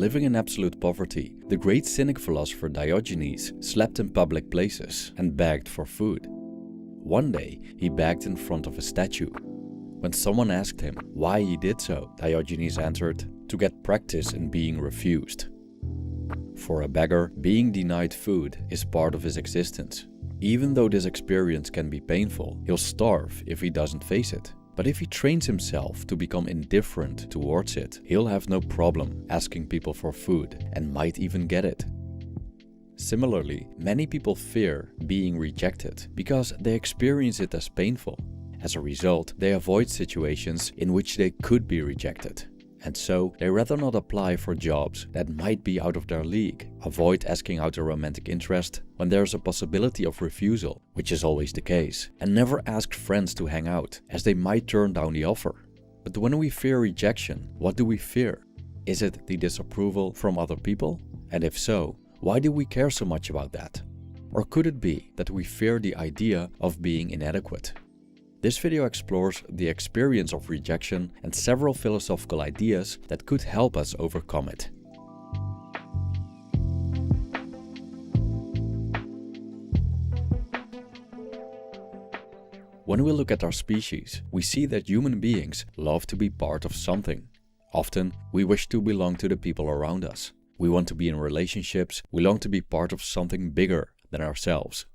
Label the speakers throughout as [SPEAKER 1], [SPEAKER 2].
[SPEAKER 1] living in absolute poverty, the great cynic philosopher Diogenes slept in public places and begged for food. One day, he begged in front of a statue. When someone asked him why he did so, Diogenes answered, "To get practice in being refused." For a beggar, being denied food is part of his existence. Even though this experience can be painful, he'll starve if he doesn't face it. But if he trains himself to become indifferent towards it, he'll have no problem asking people for food and might even get it. Similarly, many people fear being rejected because they experience it as painful. As a result, they avoid situations in which they could be rejected. And so, they rather not apply for jobs that might be out of their league, avoid asking out a romantic interest when there is a possibility of refusal, which is always the case, and never ask friends to hang out, as they might turn down the offer. But when we fear rejection, what do we fear? Is it the disapproval from other people? And if so, why do we care so much about that? Or could it be that we fear the idea of being inadequate? This video explores the experience of rejection and several philosophical ideas that could help us overcome it. When we look at our species, we see that human beings love to be part of something. Often, we wish to belong to the people around us. We want to be in relationships, we long to be part of something bigger than ourselves.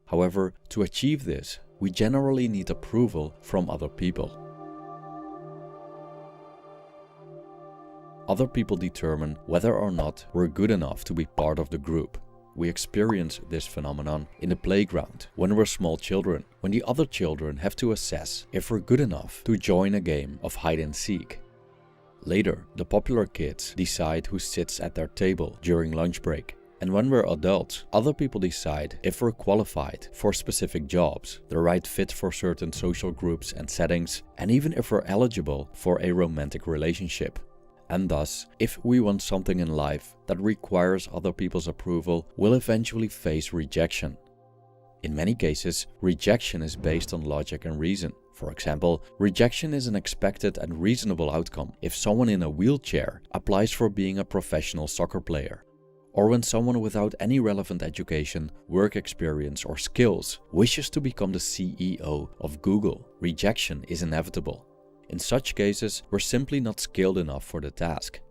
[SPEAKER 1] However, to achieve this, we generally need approval from other people. Other people determine whether or not we're good enough to be part of the group. We experience this phenomenon in the playground when we're small children, when the other children have to assess if we're good enough to join a game of hide and seek. Later, the popular kids decide who sits at their table during lunch break. And when we're adults, other people decide if we're qualified for specific jobs, the right fit for certain social groups and settings, and even if we're eligible for a romantic relationship. And thus, if we want something in life that requires other people's approval, we'll eventually face rejection. In many cases, rejection is based on logic and reason. For example, rejection is an expected and reasonable outcome if someone in a wheelchair applies for being a professional soccer player. Or when someone without any relevant education, work experience or skills wishes to become the CEO of Google, rejection is inevitable. In such cases, we're simply not skilled enough for the task.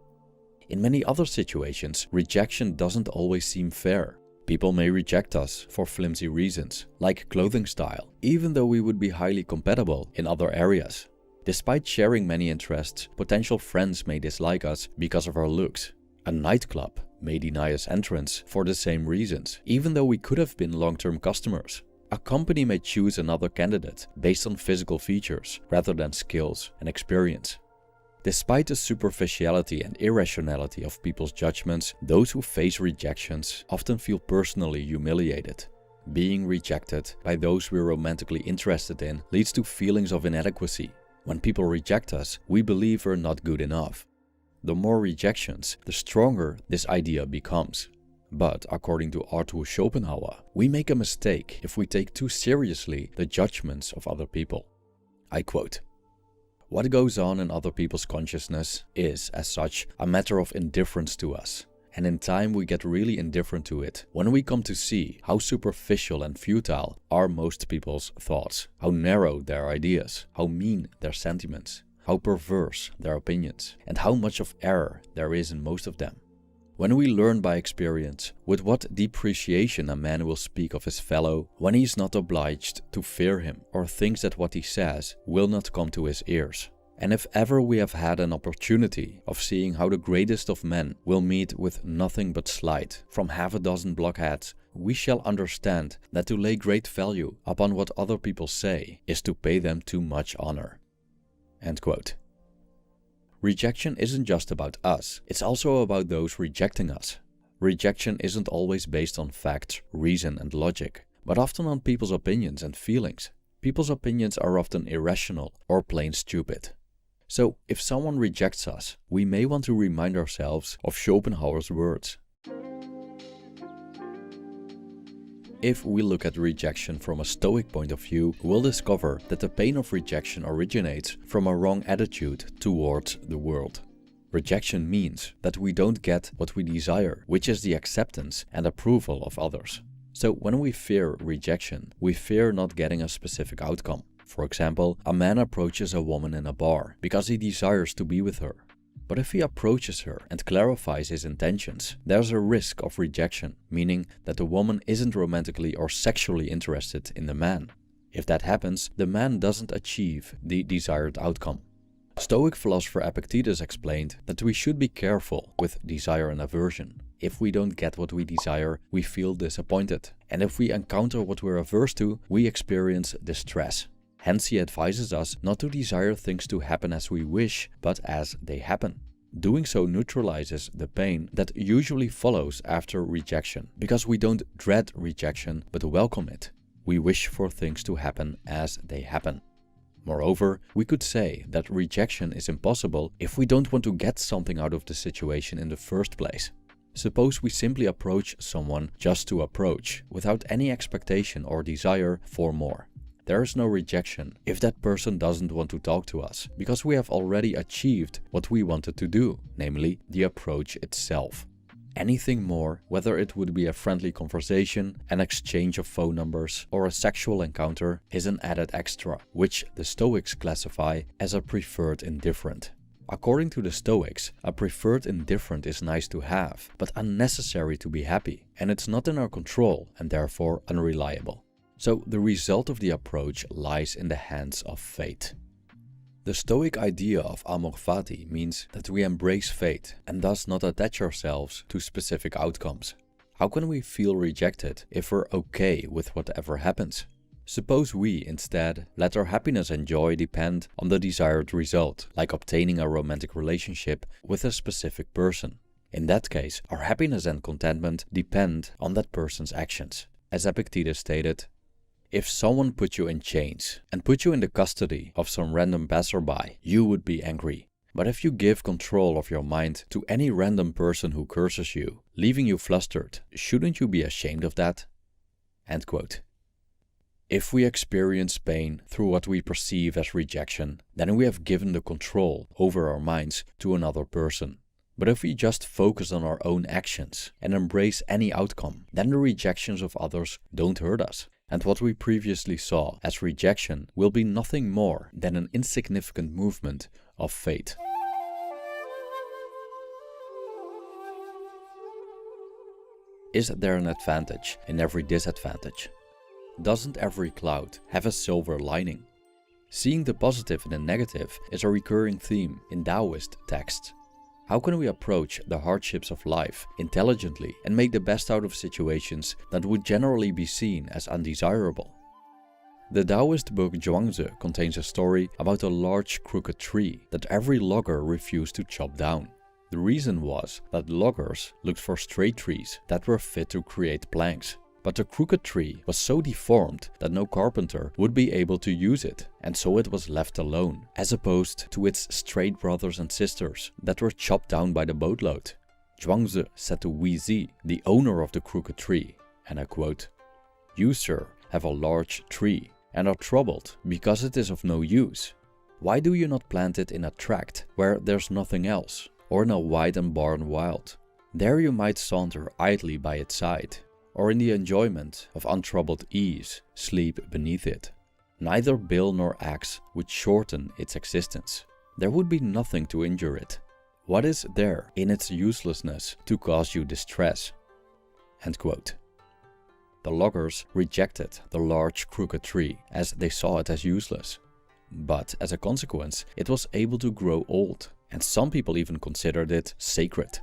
[SPEAKER 1] In many other situations, rejection doesn't always seem fair. People may reject us for flimsy reasons, like clothing style, even though we would be highly compatible in other areas. Despite sharing many interests, potential friends may dislike us because of our looks. A nightclub may deny us entrance for the same reasons, even though we could have been long-term customers. A company may choose another candidate based on physical features rather than skills and experience. Despite the superficiality and irrationality of people's judgments, those who face rejections often feel personally humiliated. Being rejected by those we're romantically interested in leads to feelings of inadequacy. When people reject us, we believe we're not good enough. The more rejections, the stronger this idea becomes. But according to Schopenhauer, we make a mistake if we take too seriously the judgments of other people. I quote, "What goes on in other people's consciousness is, as such, a matter of indifference to us. And in time we get really indifferent to it when we come to see how superficial and futile are most people's thoughts, how narrow their ideas, how mean their sentiments, how perverse their opinions, and how much of error there is in most of them. When we learn by experience with what depreciation a man will speak of his fellow when he is not obliged to fear him or thinks that what he says will not come to his ears. And if ever we have had an opportunity of seeing how the greatest of men will meet with nothing but slight from half a dozen blockheads, we shall understand that to lay great value upon what other people say is to pay them too much honor." End quote. Rejection isn't just about us, it's also about those rejecting us. Rejection isn't always based on facts, reason and logic, but often on people's opinions and feelings. People's opinions are often irrational or plain stupid. So, if someone rejects us, we may want to remind ourselves of Schopenhauer's words. If we look at rejection from a Stoic point of view, we'll discover that the pain of rejection originates from a wrong attitude towards the world. Rejection means that we don't get what we desire, which is the acceptance and approval of others. So when we fear rejection, we fear not getting a specific outcome. For example, a man approaches a woman in a bar because he desires to be with her. But if he approaches her and clarifies his intentions, there's a risk of rejection, meaning that the woman isn't romantically or sexually interested in the man. If that happens, the man doesn't achieve the desired outcome. Stoic philosopher Epictetus explained that we should be careful with desire and aversion. If we don't get what we desire, we feel disappointed. And if we encounter what we're averse to, we experience distress. Hence he advises us not to desire things to happen as we wish, but as they happen. Doing so neutralizes the pain that usually follows after rejection, because we don't dread rejection, but welcome it. We wish for things to happen as they happen. Moreover, we could say that rejection is impossible if we don't want to get something out of the situation in the first place. Suppose we simply approach someone just to approach, without any expectation or desire for more. There is no rejection if that person doesn't want to talk to us, because we have already achieved what we wanted to do, namely the approach itself. Anything more, whether it would be a friendly conversation, an exchange of phone numbers, or a sexual encounter, is an added extra, which the Stoics classify as a preferred indifferent. According to the Stoics, a preferred indifferent is nice to have, but unnecessary to be happy, and it's not in our control and therefore unreliable. So the result of the approach lies in the hands of fate. The Stoic idea of amor fati means that we embrace fate and thus not attach ourselves to specific outcomes. How can we feel rejected if we're okay with whatever happens? Suppose we, instead, let our happiness and joy depend on the desired result, like obtaining a romantic relationship with a specific person. In that case, our happiness and contentment depend on that person's actions. As Epictetus stated, if someone put you in chains and put you in the custody of some random passerby, you would be angry. But if you give control of your mind to any random person who curses you, leaving you flustered, shouldn't you be ashamed of that? End quote. If we experience pain through what we perceive as rejection, then we have given the control over our minds to another person. But if we just focus on our own actions and embrace any outcome, then the rejections of others don't hurt us. And what we previously saw as rejection will be nothing more than an insignificant movement of fate. Is there an advantage in every disadvantage? Doesn't every cloud have a silver lining? Seeing the positive in the negative is a recurring theme in Taoist texts. How can we approach the hardships of life intelligently and make the best out of situations that would generally be seen as undesirable? The Taoist book Zhuangzi contains a story about a large crooked tree that every logger refused to chop down. The reason was that loggers looked for straight trees that were fit to create planks. But the crooked tree was so deformed that no carpenter would be able to use it, and so it was left alone, as opposed to its straight brothers and sisters that were chopped down by the boatload. Zhuangzi said to Wuzi, the owner of the crooked tree, and I quote, "You, sir, have a large tree and are troubled because it is of no use. Why do you not plant it in a tract where there's nothing else, or in a wide and barren wild? There you might saunter idly by its side, or in the enjoyment of untroubled ease, sleep beneath it. Neither bill nor axe would shorten its existence. There would be nothing to injure it. What is there in its uselessness to cause you distress?" End quote. The loggers rejected the large crooked tree as they saw it as useless. But as a consequence, it was able to grow old, and some people even considered it sacred.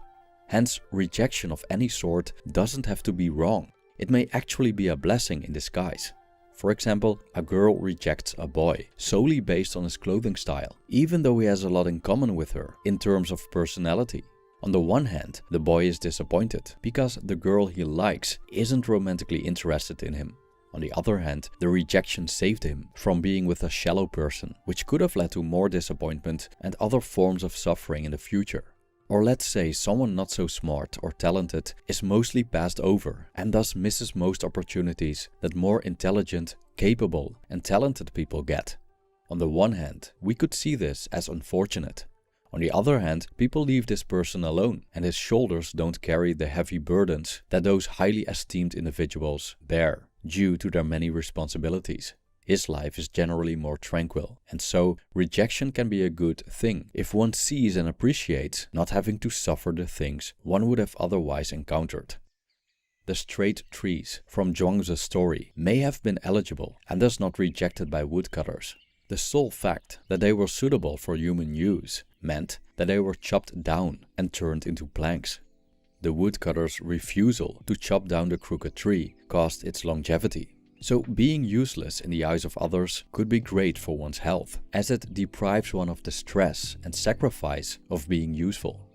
[SPEAKER 1] Hence, rejection of any sort doesn't have to be wrong. It may actually be a blessing in disguise. For example, a girl rejects a boy solely based on his clothing style, even though he has a lot in common with her in terms of personality. On the one hand, the boy is disappointed because the girl he likes isn't romantically interested in him. On the other hand, the rejection saved him from being with a shallow person, which could have led to more disappointment and other forms of suffering in the future. Or let's say someone not so smart or talented is mostly passed over and thus misses most opportunities that more intelligent, capable and talented people get. On the one hand, we could see this as unfortunate. On the other hand, people leave this person alone, and his shoulders don't carry the heavy burdens that those highly esteemed individuals bear due to their many responsibilities. His life is generally more tranquil, and so rejection can be a good thing if one sees and appreciates not having to suffer the things one would have otherwise encountered. The straight trees from Zhuang's story may have been eligible and thus not rejected by woodcutters. The sole fact that they were suitable for human use meant that they were chopped down and turned into planks. The woodcutter's refusal to chop down the crooked tree caused its longevity. So being useless in the eyes of others could be great for one's health, as it deprives one of the stress and sacrifice of being useful.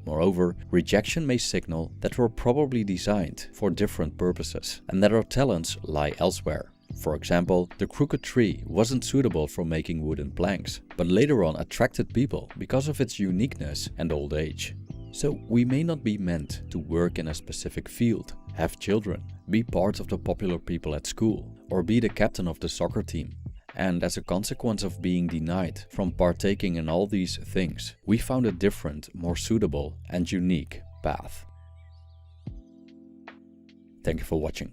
[SPEAKER 1] Moreover, rejection may signal that we're probably designed for different purposes and that our talents lie elsewhere. For example, the crooked tree wasn't suitable for making wooden planks, but later on attracted people because of its uniqueness and old age. So we may not be meant to work in a specific field, have children, be part of the popular people at school, or be the captain of the soccer team. And as a consequence of being denied from partaking in all these things, we found a different, more suitable and unique path. Thank you for watching.